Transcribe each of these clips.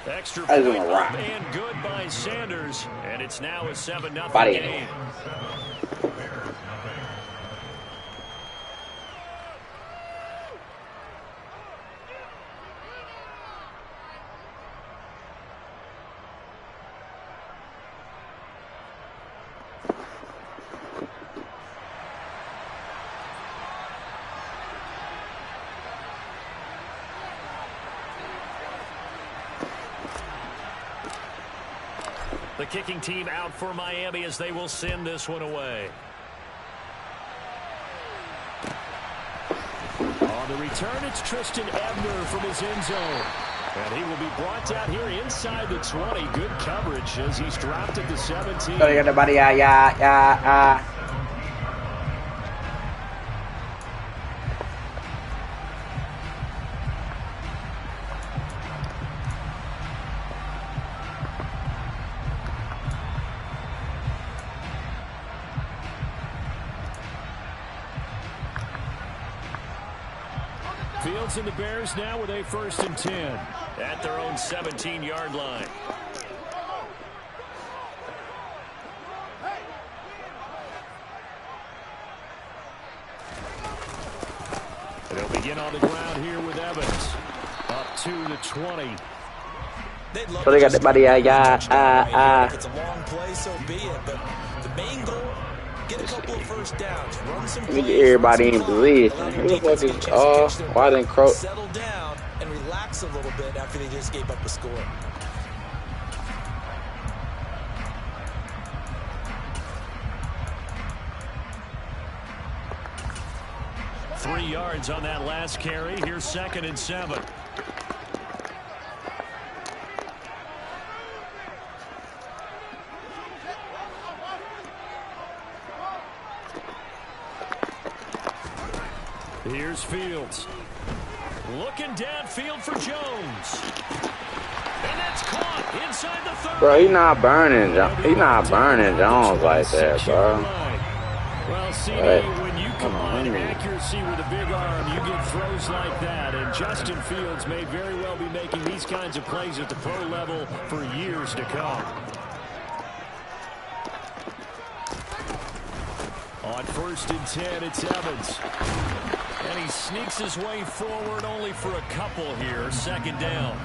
Extra I just point want to up rock. and good by Sanders. And it's now a 7-0 Body. game. The kicking team out for Miami as they will send this one away. On the return, it's Tristan Ebner from his end zone. And he will be brought down here inside the 20. Good coverage as he's dropped at the 17. So they got the body, yeah. Fields and the Bears now with a 1st and 10 at their own 17-yard line. They'll begin on the ground here with Evans up to the 20. So they got the body, yeah. If it's a long play, so be it. But the main goal, get a couple of first downs, run some plays, Everybody in position. Who the fuck is why didn't Crow settle down and relax a little bit after they just gave up a score. Three yards on that last carry. Here's 2nd and 7. Here's Fields. Looking downfield for Jones. And that's caught inside the 30. Bro, he not burning Jones like that, bro. Well, CD, when you combine accuracy with a big arm, you get throws like that. And Justin Fields may very well be making these kinds of plays at the pro level for years to come. On 1st and 10, it's Evans. And he sneaks his way forward only for a couple here. 2nd down.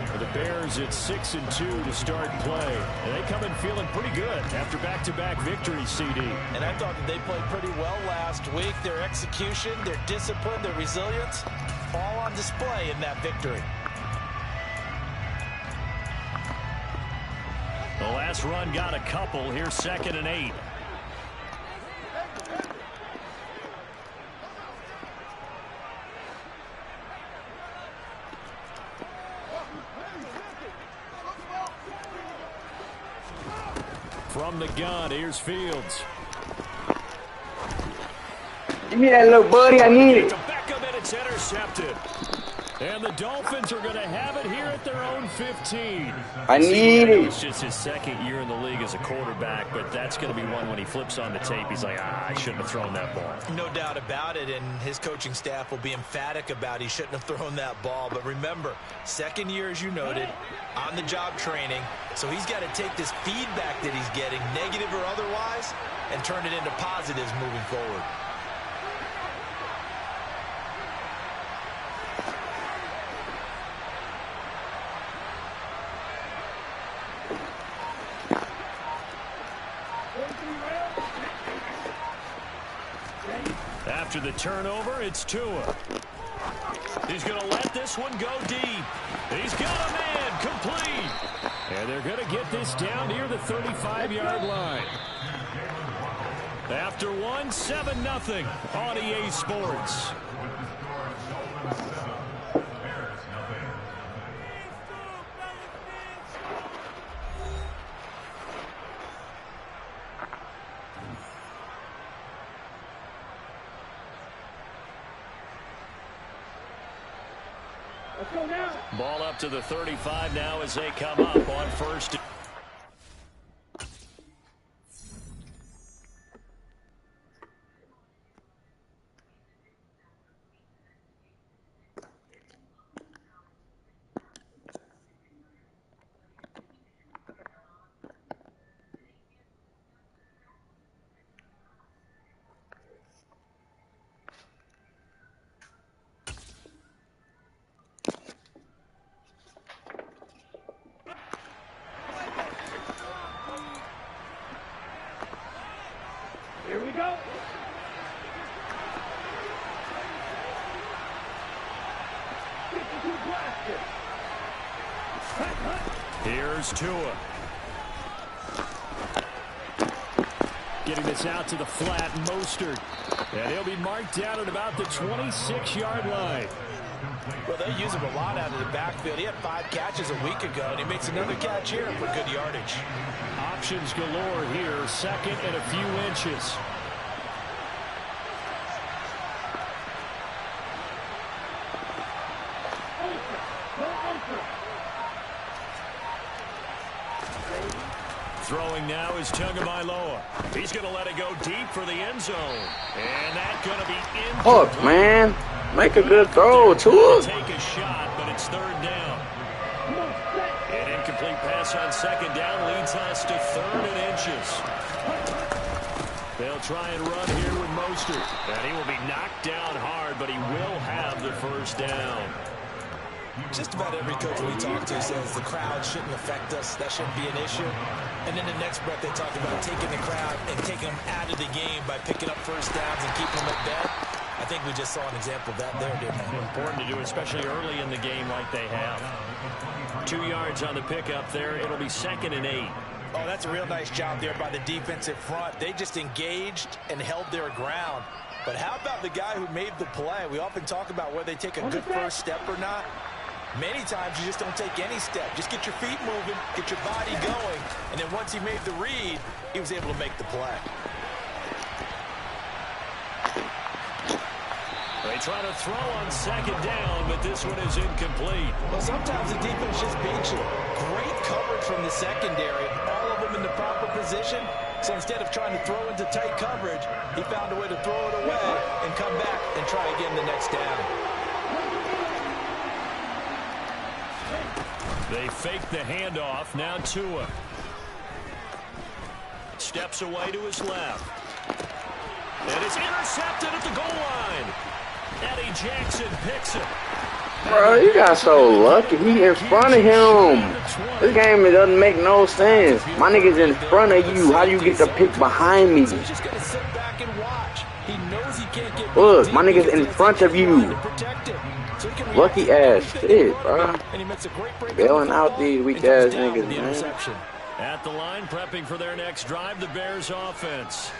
For the Bears, it's 6 and 2 to start play. And they come in feeling pretty good after back-to-back victories, CD. And I thought that they played pretty well last week. Their execution, their discipline, their resilience, all on display in that victory. The last run got a couple. Here's 2nd and 8. From the gun, here's Fields. Give me that little buddy, I need it. To Beckham, and it's intercepted. And the Dolphins are going to have it here at their own 15. I need it. It's just his 2nd year in the league as a quarterback, but that's going to be one when he flips on the tape. He's like, I shouldn't have thrown that ball. No doubt about it, and his coaching staff will be emphatic about he shouldn't have thrown that ball. But remember, 2nd year, as you noted, on-the-job training, so he's got to take this feedback that he's getting, negative or otherwise, and turn it into positives moving forward. After the turnover, it's Tua. He's going to let this one go deep. He's got a man complete. And they're going to get this down near the 35-yard line. After one, 7-0 on EA Sports. Ball up to the 35 now as they come up on 1st. Here's Tua. Getting this out to the flat, Mostert. And he'll be marked down at about the 26-yard line. Well, they use him a lot out of the backfield. He had 5 catches a week ago, and he makes another catch here for good yardage. Options galore here, second and a few inches. Throwing now is Tagovailoa. He's going to let it go deep for the end zone. And that's going to be in. Fuck, man. Make a good throw, Tua. Take a shot, but it's third down. An incomplete pass on second down leads us to 3rd and inches. They'll try and run here with Mostert. And he will be knocked down hard, but he will have the first down. Just about every coach we talk to says the crowd shouldn't affect us. That shouldn't be an issue. And then the next breath, they talk about taking the crowd and taking them out of the game by picking up first downs and keeping them at bay. I think we just saw an example of that there, didn't we? Important to do, especially early in the game like they have. 2 yards on the pickup there. It'll be 2nd and 8. Oh, that's a real nice job there by the defensive front. They just engaged and held their ground. But how about the guy who made the play? We often talk about whether they take a good first step or not. Many times you just don't take any step. Just get your feet moving, get your body going, and then once he made the read, he was able to make the play. They try to throw on second down, but this one is incomplete. Well, sometimes the defense just beats you. Great coverage from the secondary, all of them in the proper position. So instead of trying to throw into tight coverage, he found a way to throw it away and come back and try again the next down. They fake the handoff. Now Tua. Steps away to his left. And it's intercepted at the goal line. Eddie Jackson picks it. Bro, you got so lucky. He in front of him. This game, it doesn't make no sense. My nigga's in front of you. How do you get the pick behind me? He's just gonna sit back and watch. He knows he can't get. Look, my nigga's in front of you. Lucky ass shit, bro. Bailing out these weak ass niggas, man. At the line, prepping for their next drive, the Bears offense.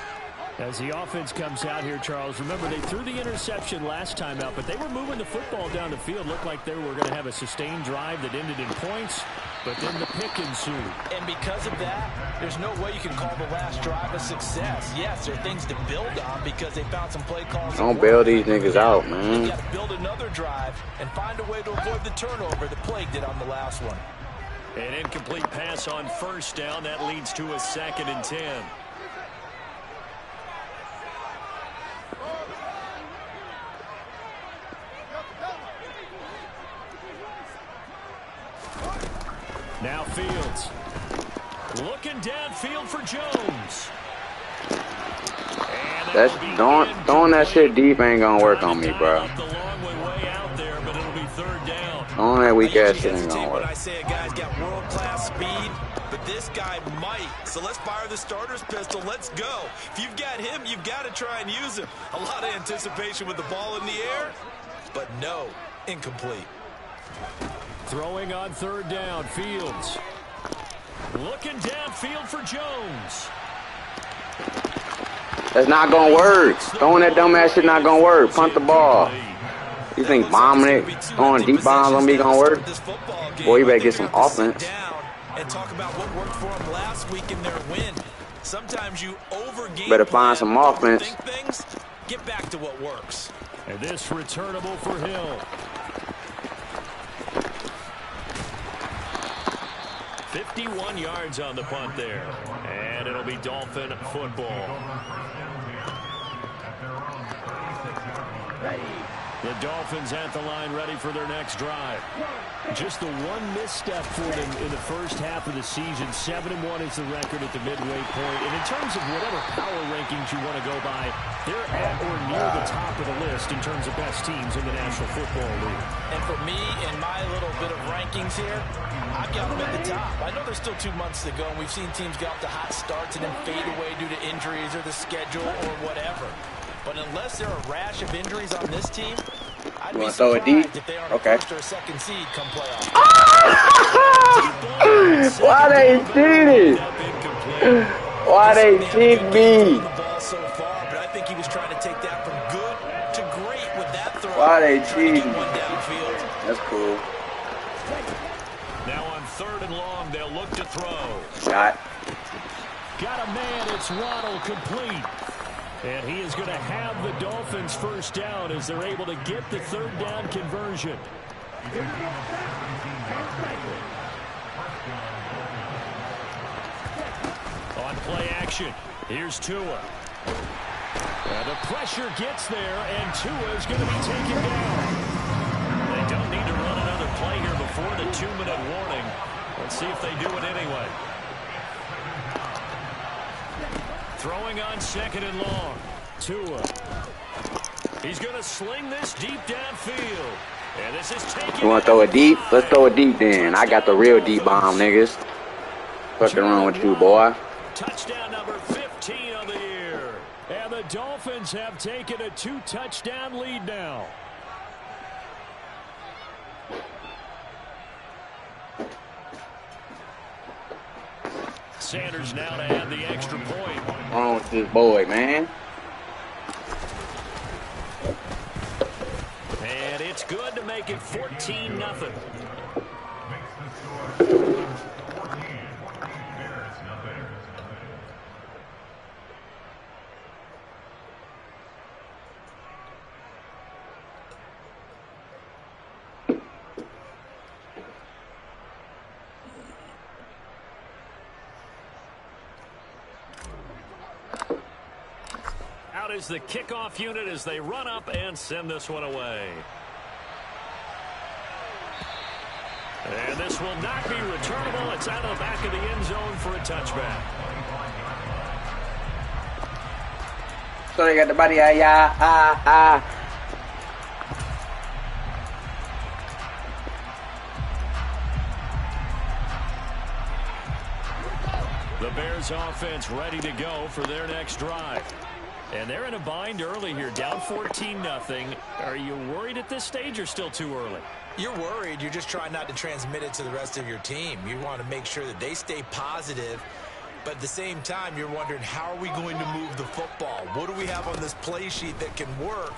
As the offense comes out here, Charles, remember they threw the interception last time out, but they were moving the football down the field. Looked like they were going to have a sustained drive that ended in points, but then the pick ensued. And because of that, there's no way you can call the last drive a success. Yes, there are things to build on because they found some play calls. Don't bail these niggas out, man. You got to build another drive and find a way to avoid the turnover that plagued it on the last one. An incomplete pass on first down. That leads to a 2nd and 10. Now Fields. Looking downfield for Jones. That's throwing that shit deep ain't gonna work on me, bro. Throwing that weak ass shit ain't gonna work. I say a guy's got world-class speed, but this guy might. So let's fire the starter's pistol. Let's go. If you've got him, you've got to try and use him. A lot of anticipation with the ball in the air, but no, incomplete. Throwing on 3rd down, Fields. Looking downfield for Jones. That's not gonna work. Throwing that dumb ass shit not gonna work. Punt the ball. You think bombing it, throwing deep bombs on me gonna work? Boy, you better get some offense. And talk about what worked for them last week in their win. Sometimes you overgame. Better find some offense. Things, get back to what works. And this returnable for Hill. 51 yards on the punt there. And it'll be Dolphin football. The Dolphins at the line ready for their next drive. Just the one misstep for them in the first half of the season. 7-1 is the record at the midway point. And in terms of whatever power rankings you want to go by, they're at or near the top of the list in terms of best teams in the National Football League. And for me, in my little bit of rankings here, I've got them at the top. I know there's still 2 months to go, and we've seen teams get off to hot starts and then fade away due to injuries or the schedule or whatever. But unless there are a rash of injuries on this team, I'd be surprised if they aren't a first or a second seed come playoff. Why they cheated? Why they cheat me? I think he was trying to take that from good to great with that throw. Why they cheating? That's cool. Now on 3rd and long, they'll look to throw. Shot. Got a man. It's Waddle complete. And he is going to have the Dolphins first down as they're able to get the 3rd down conversion. On play action, here's Tua. And the pressure gets there, and Tua is going to be taken down. They don't need to run another play here before the 2-minute warning. Let's see if they do it anyway. Throwing on 2nd and long. Tua. He's going to sling this deep downfield. And this is taken. You want to throw it deep? Let's throw it deep then. I got the real deep bomb, niggas. Fucking wrong with you, boy. Touchdown number 15 of the year. And the Dolphins have taken a 2-touchdown lead now. Sanders now to add the extra point. What's wrong with this boy, man? And it's good to make it 14-0. Out is the kickoff unit as they run up and send this one away. And this will not be returnable. It's out of the back of the end zone for a touchback. So they got the body, The Bears offense ready to go for their next drive. And they're in a bind early here, down 14-0. Are you worried at this stage or still too early? You're worried. You're just trying not to transmit it to the rest of your team. You want to make sure that they stay positive. But at the same time, you're wondering, how are we going to move the football? What do we have on this play sheet that can work?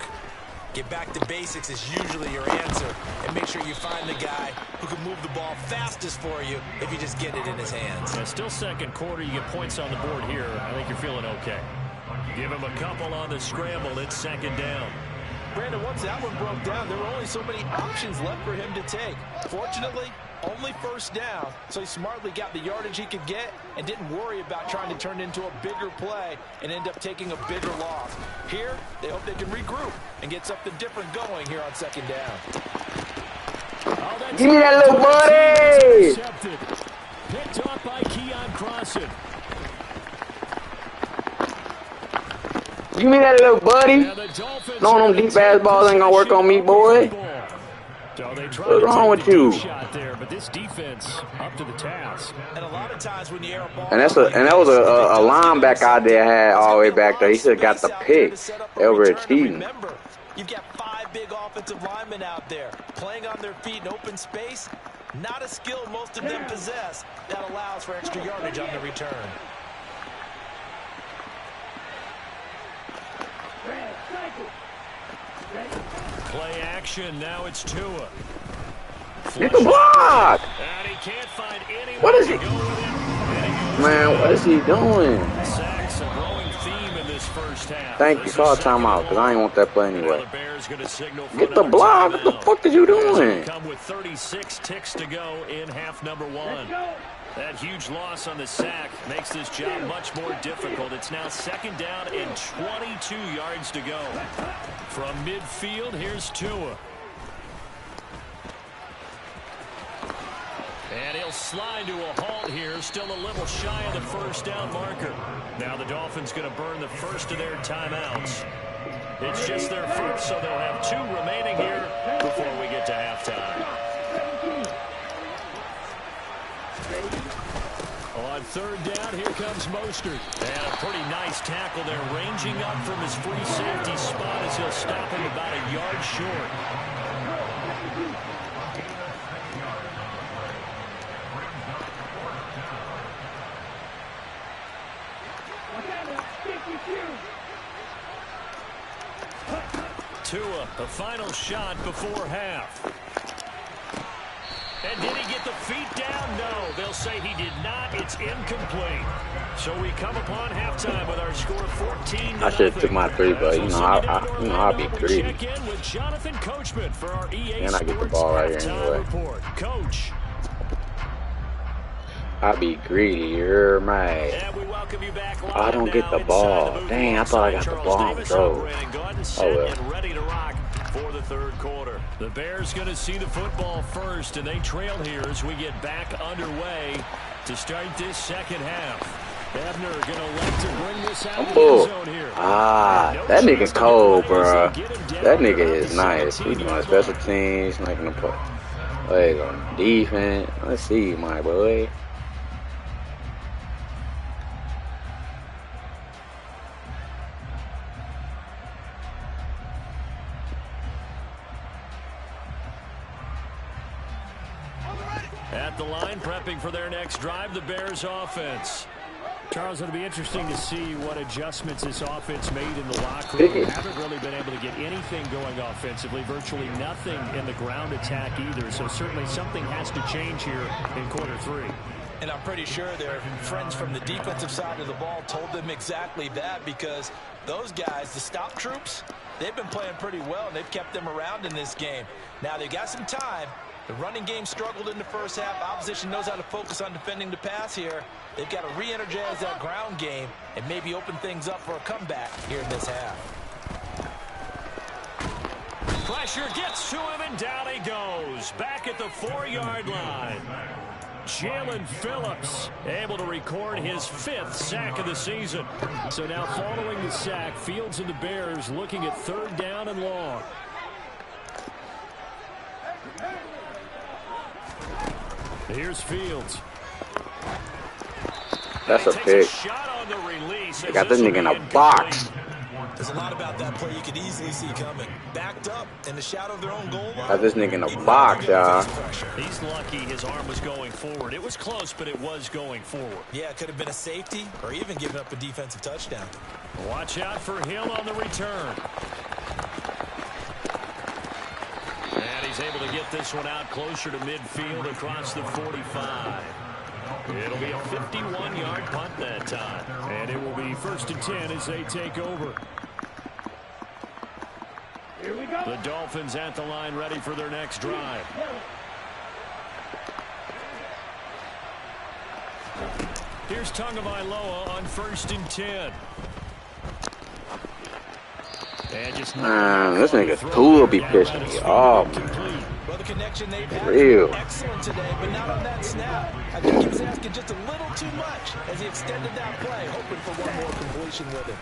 Get back to basics is usually your answer. And make sure you find the guy who can move the ball fastest for you if you just get it in his hands. Yeah, still second quarter. You get points on the board here. I think you're feeling okay. Give him a couple on the scramble. It's 2nd down. Brandon, once that one broke down, there were only so many options left for him to take. Fortunately, only 1st down, so he smartly got the yardage he could get and didn't worry about trying to turn it into a bigger play and end up taking a bigger loss. Here, they hope they can regroup and get something different going here on 2nd down. Oh, give me that little buddy! Picked off by Keon Crossan. Give me that little buddy. No, them deep ass balls ain't gonna work on me, boy. What's wrong with you? But this defense up to the task. And a lot of times when you air a ball, And that was a linebacker out there had all the way back there. He should have got the pick. They overachieving. Remember, you've got 5 big offensive linemen out there playing on their feet in open space. Not a skill most of them possess that allows for extra yardage on the return. Play action. Now it's Tua. Get the block! And he can't find anyone. What is he? Man, what is he doing? Sacks a growing theme in this first half. Thank you. Call timeout, because I ain't want that play anyway. Get the block. What the fuck are you doing? Come with 36 ticks to go in half number 1. That huge loss on the sack makes this job much more difficult. It's now 2nd down and 22 yards to go. From midfield, here's Tua. And he'll slide to a halt here, still a little shy of the 1st down marker. Now the Dolphins going to burn the first of their timeouts. It's just their first, so they'll have 2 remaining here before we get to halftime. On 3rd down, here comes Mostert. And a pretty nice tackle there, ranging up from his free safety spot as he'll stop him about a yard short. The final shot before half. And did he get the feet down? No. They'll say he did not. It's incomplete. So we come upon halftime with our score 14-0. I should have took my three, but I'll be greedy. Check in with Jonathan Coachman for our EA And I get the Sports ball right here halftime anyway. report. Coach. I'll be greedy. You're right. And we welcome you back live I don't get the now ball. inside the Dang, I thought I got the Charles ball on Davis throw. operating gun, set Oh well. and ready to rock for the third quarter. The Bears going to see the football first, and they trail here as we get back underway to start this second half. Ebner going to like to bring this out of the zone here. That nigga cold, bro. That nigga is nice. He's doing special teams, making a play. Like on defense. Let's see, my boy. At the line, prepping for their next drive, the Bears offense. Charles, it'll be interesting to see what adjustments this offense made in the locker room. They haven't really been able to get anything going offensively, virtually nothing in the ground attack either. So certainly something has to change here in quarter three. And I'm pretty sure their friends from the defensive side of the ball told them exactly that, because those guys, the stop troops, they've been playing pretty well, and they've kept them around in this game. Now, they've got some time. The running game struggled in the first half. Opposition knows how to focus on defending the pass here. They've got to re-energize that ground game and maybe open things up for a comeback here in this half. Pressure gets to him, and down he goes. Back at the 4-yard line. Jalen Phillips able to record his 5th sack of the season. So now following the sack, Fields and the Bears looking at 3rd down and long. Here's Fields. That's a pick. They got this nigga in a box. There's a lot about that play you could easily see coming. Backed up in the shadow of their own goal line. Got this nigga in a box, y'all. He's lucky his arm was going forward. It was close, but it was going forward. Yeah, it could have been a safety or even giving up a defensive touchdown. Watch out for Hill on the return. And he's able to get this one out closer to midfield across the 45. It'll be a 51-yard punt that time. And it will be 1st and 10 as they take over. Here we go. The Dolphins at the line ready for their next drive. Here's Tagovailoa on 1st and 10. And just this nigga Tua be pissing me off, man. Well, the connection they've had Real. excellent today, but not on that snap. I think he was asking just a little too much as he extended that play, hoping for one more completion with it.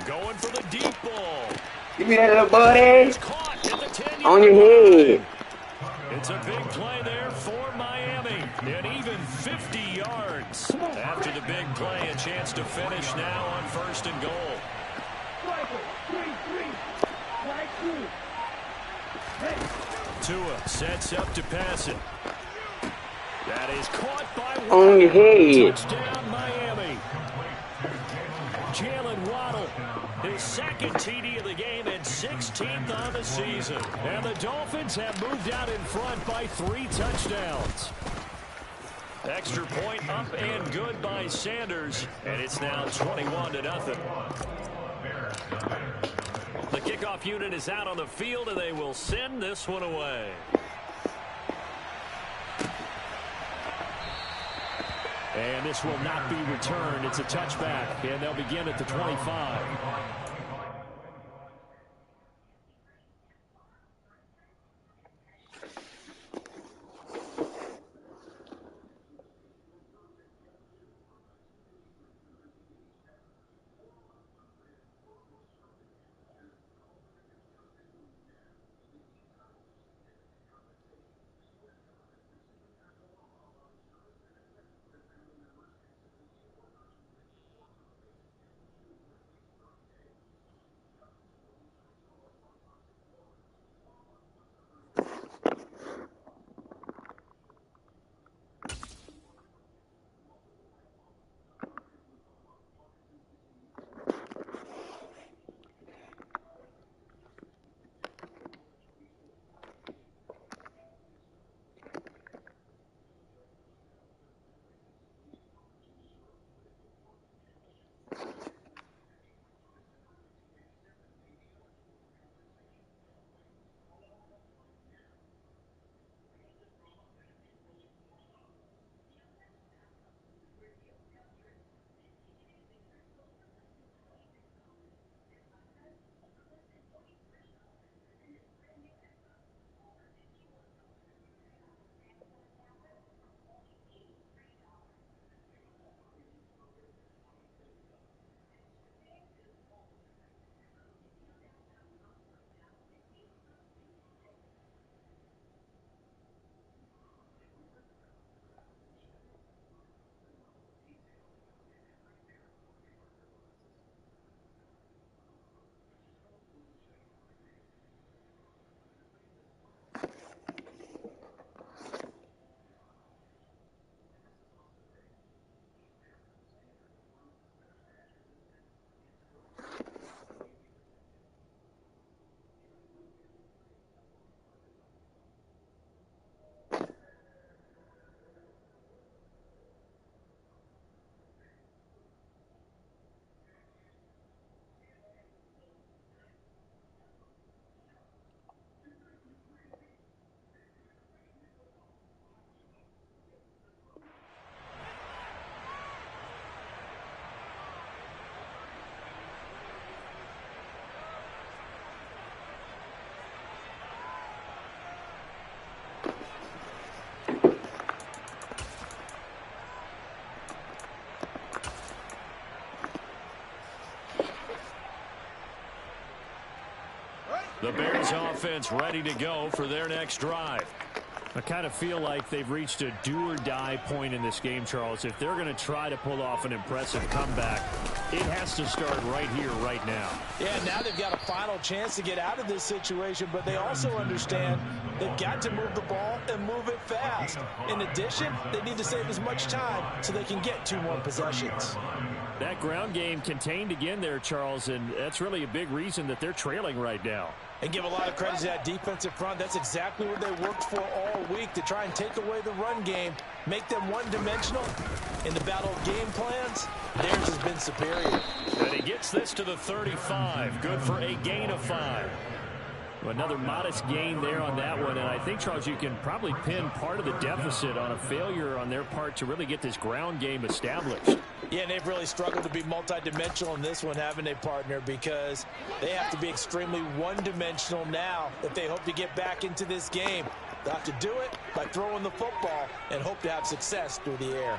Going for the deep ball. Give me that little buddy. Caught at the 10-yard On your head. It's a big play there for Miami. And even 50 yards. After the big play, a chance to finish now on 1st and goal. Tua sets up to pass it. That is caught by On your head. Touchdown, Miami. Jalen Waddle, his 2nd TD of the game and 16th on the season. And the Dolphins have moved out in front by 3 touchdowns. Extra point up and good by Sanders. And it's now 21-0. The kickoff unit is out on the field, and they will send this one away. And this will not be returned. It's a touchback, and they'll begin at the 25. Bears offense ready to go for their next drive. I kind of feel like they've reached a do-or-die point in this game, Charles. If they're going to try to pull off an impressive comeback, it has to start right here, right now. Yeah, now they've got a final chance to get out of this situation, but they also understand they've got to move the ball and move it fast. In addition, they need to save as much time so they can get 2 more possessions. That ground game contained again there, Charles, and that's really a big reason that they're trailing right now. And give a lot of credit to that defensive front. That's exactly what they worked for all week, to try and take away the run game, make them one-dimensional. In the battle of game plans, theirs has been superior. And he gets this to the 35. Good for a gain of 5. Another modest gain there on that one, and I think, Charles, you can probably pin part of the deficit on a failure on their part to really get this ground game established. Yeah, and they've really struggled to be multidimensional in this one, haven't they, partner? Because they have to be extremely one-dimensional now if they hope to get back into this game. They'll have to do it by throwing the football and hope to have success through the air.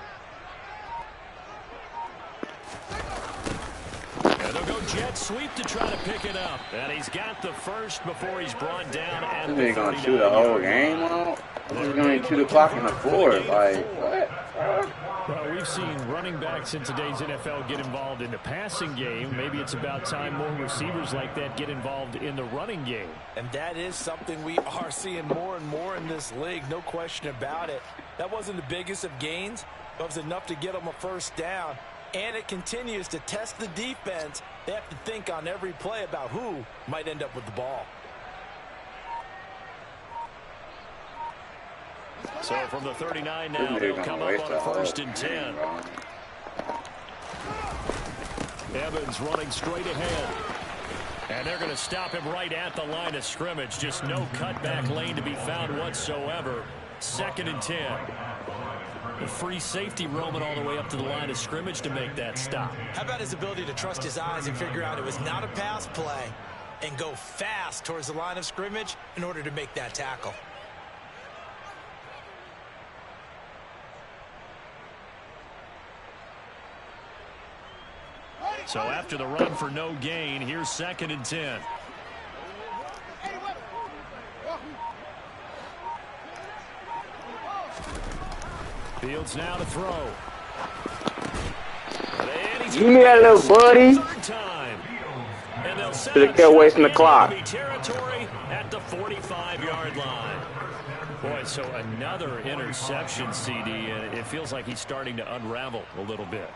And they'll go jet sweep to try to pick it up. And he's got the first before he's brought down at the 39. He's going to shoot the whole game out? He's going to 2 o'clock in the 4th. Like, what? Well, we've seen running backs in today's NFL get involved in the passing game. Maybe it's about time more receivers like that get involved in the running game. And that is something we are seeing more and more in this league, no question about it. That wasn't the biggest of gains, but it was enough to get them a first down. And it continues to test the defense. They have to think on every play about who might end up with the ball. So from the 39 now, they'll come up on a 1st and 10. Evans running straight ahead. And they're going to stop him right at the line of scrimmage. Just no cutback lane to be found whatsoever. 2nd and 10. The free safety roaming all the way up to the line of scrimmage to make that stop. How about his ability to trust his eyes and figure out it was not a pass play and go fast towards the line of scrimmage in order to make that tackle? So after the run for no gain, here's 2nd and 10. Fields now to throw. Give me that little buddy. Should have kept wasting the clock. Territory at the 45-yard line. Boy, so another interception, CD, and it feels like he's starting to unravel a little bit.